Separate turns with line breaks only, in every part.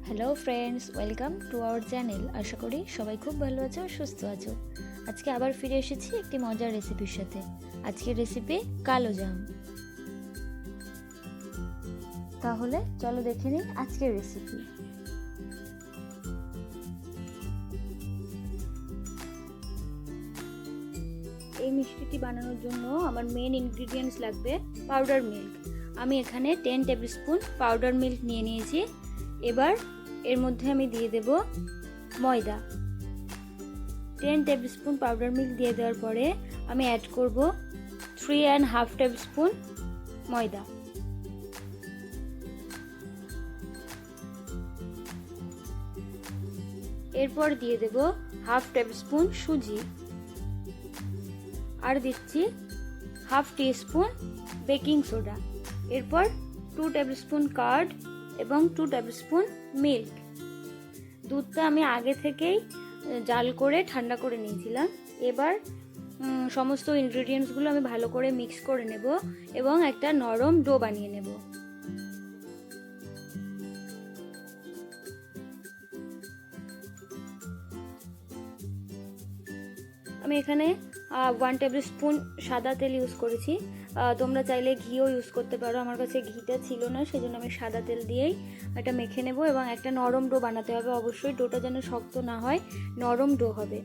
Hello friends, welcome to our channel. আশা করি সবাই খুব ভালো আছো আর সুস্থ আছো। আজকে আবার ফিরে এসেছি একটি মজার রেসিপির সাথে। আজকের রেসিপি কালো জাম। তাহলে চলো দেখে নিই আজকের রেসিপি। এই মিষ্টিটি বানানোর জন্য আমার মেন ইনগ্রিডিয়েন্টস লাগবে পাউডার মিল্ক। আমি এখানে 10 টেবিল স্পুন পাউডার মিল্ক নিয়ে নিয়েছি। এবার এর মধ্যে আমি দিয়ে দেব ময়দা। 10 টেবিল স্পুন পাউডার মিল্ক দিয়ে দেওয়ার পরে আমি অ্যাড করব 3.5 টেবিল স্পুন ময়দা। এরপর দিয়ে দেব হাফ টেবিল স্পুন সুজি, আর দিচ্ছি হাফ টি স্পুন বেকিং সোডা। এরপর 2 টেবিল স্পুন কার্ড এবং 2 টেবিল স্পুন মিল্ক। দুধটা আমি আগে থেকেই জাল করে ঠান্ডা করে নিয়েছিলাম। এবার সমস্ত ইনগ্রেডিয়েন্টসগুলো আমি ভালো করে মিক্স করে নেব এবং একটা নরম ডো বানিয়ে নেব। আমি এখানে 1 টেবিল স্পুন সাদা তেল ইউজ করেছি। তোমরা চাইলে ঘিও ইউজ করতে পারো। আমার কাছে ঘিটা ছিল না, সেজন্য আমি সাদা তেল দিয়েই এটা মেখে নেব এবং একটা নরম ডো বানাতে হবে। অবশ্যই ডোটা যেন শক্ত না হয়, নরম ডো হবে।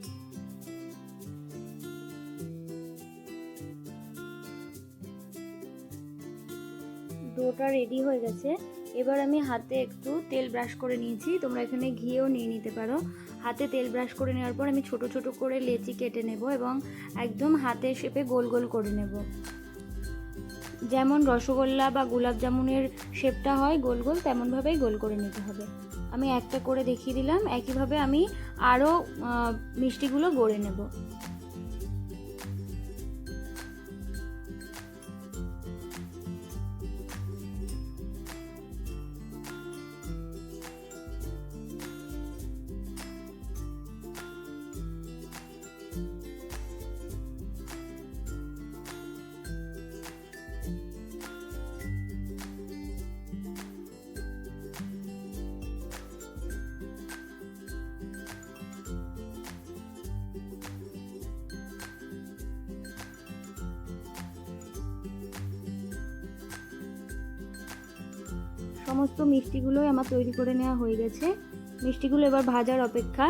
ডোটা রেডি হয়ে গেছে। এবার আমি হাতে একটু তেল ব্রাশ করে নিয়েছি, তোমরা এখানে ঘিও নিয়ে নিতে পারো। হাতে তেল ব্রাশ করে নেওয়ার পর আমি ছোট ছোট করে লেচি কেটে নেব এবং একদম হাতের শেপে গোল গোল করে নেব। যেমন রসগোল্লা বা গোলাপ জামুনের শেপটা হয় গোল গোল, তেমনভাবেই গোল করে নিতে হবে। আমি একটা করে দেখিয়ে দিলাম। একইভাবে আমি আরও মিষ্টিগুলো গড়ে নেব। সমস্ত মিষ্টিগুলোই আমার তৈরি করে নেওয়া হয়ে গেছে। মিষ্টিগুলো এবার ভাজার অপেক্ষা।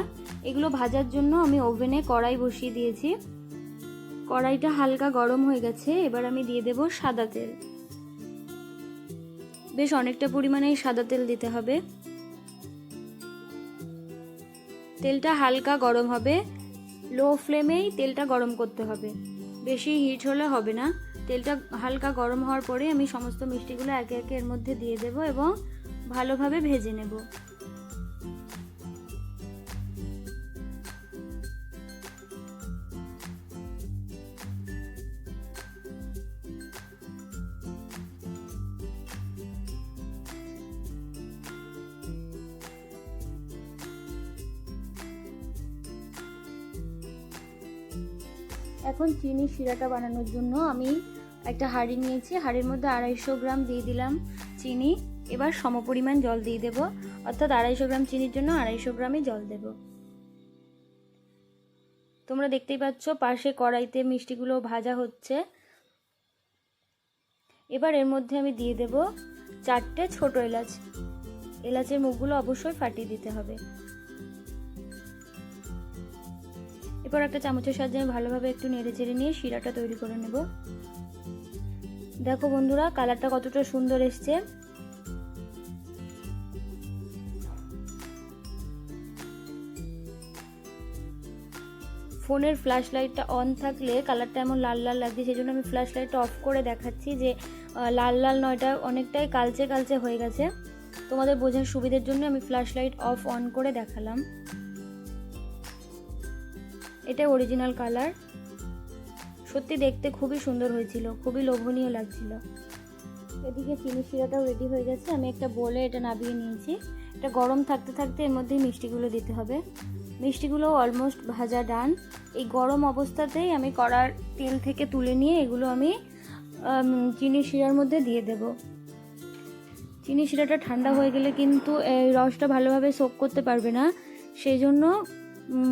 এগুলো ভাজার জন্য আমি ওভেনে কড়াই বসিয়ে দিয়েছি। কড়াইটা হালকা গরম হয়ে গেছে। এবার আমি দিয়ে দেব সাদা তেল। বেশ অনেকটা পরিমাণেই সাদা তেল দিতে হবে। তেলটা হালকা গরম হবে, লো ফ্লেমেই তেলটা গরম করতে হবে, বেশি হিট হলে হবে না। তেলটা হালকা গরম হওয়ার পরে আমি সমস্ত মিষ্টিগুলো একে একে এর মধ্যে দিয়ে দেব এবং ভালোভাবে ভেজে নেব। এখন চিনি শিরাটা বানানোর জন্য আমি একটা হাঁড়ি নিয়েছি। হাঁড়ির মধ্যে 250 গ্রাম দিয়ে দিলাম চিনি। এবার সমপরিমাণ জল দিয়ে দেব, অর্থাৎ 250 গ্রাম চিনির জন্য 250 গ্রামই জল দেব। তোমরা দেখতেই পাচ্ছ পাশে কড়াইতে মিষ্টিগুলো ভাজা হচ্ছে। এবার এর মধ্যে আমি দিয়ে দেব 4টে ছোট এলাচ। এলাচের মুখগুলো অবশ্যই ফাটিয়ে দিতে হবে। এরপর একটা চামচের সাহায্যে আমি ভালোভাবে একটু নেড়ে চেড়ে নিয়ে শিরাটা তৈরি করে নেব। দেখো বন্ধুরা, কালারটা কতটা সুন্দর এসছে। ফোনের ফ্ল্যাশ লাইটটা অন থাকলে কালারটা এমন লাল লাল লাগছে, সেই জন্য আমি ফ্ল্যাশ লাইটটা অফ করে দেখাচ্ছি যে লাল লাল নয়টা অনেকটাই কালচে কালচে হয়ে গেছে। তোমাদের বোঝার সুবিধার জন্য আমি ফ্ল্যাশ লাইট অন করে দেখালাম। এটা অরিজিনাল কালার। সত্যি দেখতে খুবই সুন্দর হয়েছিল, খুবই লোভনীয় লাগছিল। এদিকে চিনি শিরাটাও রেডি হয়ে গেছে। আমি একটা বোলে এটা নামিয়ে নিয়েছি। এটা গরম থাকতে থাকতে এর মধ্যেই মিষ্টিগুলো দিতে হবে। মিষ্টিগুলো অলমোস্ট ভাজা ডান। এই গরম অবস্থাতেই আমি কড়ার তেল থেকে তুলে নিয়ে এগুলো আমি চিনি শিরার মধ্যে দিয়ে দেব। চিনি শিরাটা ঠান্ডা হয়ে গেলে কিন্তু এই রসটা ভালোভাবে সোক করতে পারবে না, সেই জন্য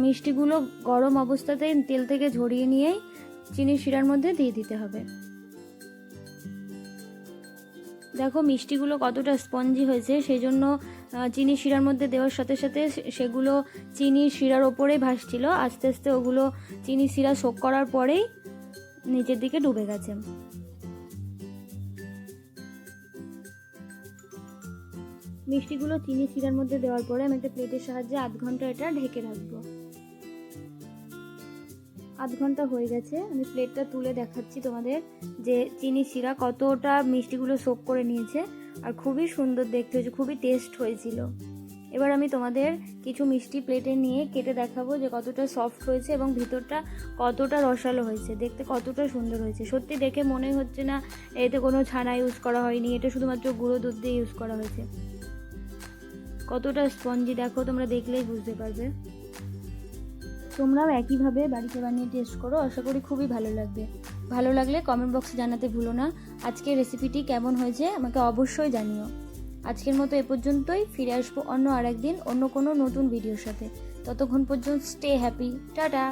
মিষ্টিগুলো গরম অবস্থাতেই তেল থেকে ঝরিয়ে নিয়েই চিনি শিরার মধ্যে দিয়ে দিতে হবে। দেখো মিষ্টিগুলো কতটা স্পঞ্জি হয়েছে, সেই জন্য চিনি শিরার মধ্যে দেওয়ার সাথে সাথে সেগুলো চিনি শিরার ওপরেই ভাসছিল, আস্তে আস্তে ওগুলো চিনি শিরা সোক করার পরেই নিচের দিকে ডুবে গেছে। মিষ্টিগুলো চিনি শিরার মধ্যে দেওয়ার পরে আমি একটা প্লেটের সাহায্যে আধ ঘন্টা এটা ঢেকে রাখবো। আধ ঘন্টা হয়ে গেছে, আমি প্লেটটা তুলে দেখাচ্ছি তোমাদের যে চিনি শিরা কতটা মিষ্টিগুলো সোক করে নিয়েছে আর খুবই সুন্দর দেখতে হয়েছে, খুবই টেস্ট হয়েছিল। এবার আমি তোমাদের কিছু মিষ্টি প্লেটে নিয়ে কেটে দেখাবো যে কতটা সফট হয়েছে এবং ভিতরটা কতটা রসালো হয়েছে, দেখতে কতটা সুন্দর হয়েছে। সত্যি দেখে মনে হচ্ছে না এতে কোনো ছানা ইউজ করা হয়নি, এটা শুধুমাত্র গুঁড়ো দুধ দিয়ে ইউজ করা হয়েছে। কতটা স্পঞ্জি দেখো, তোমরা দেখলেই বুঝতে পারবে। তোমরাও একইভাবে বাড়িতে বানিয়ে টেস্ট করো, আশা করি খুবই ভালো লাগবে। ভালো লাগলে কমেন্ট বক্সে জানাতে ভুলো না। আজকের রেসিপিটি কেমন হয়েছে আমাকে অবশ্যই জানিও। আজকের মতো এ পর্যন্তই, ফিরে আসবো অন্য আরেকদিন অন্য কোনো নতুন ভিডিওর সাথে। ততক্ষণ পর্যন্ত স্টে হ্যাপি, টাটা।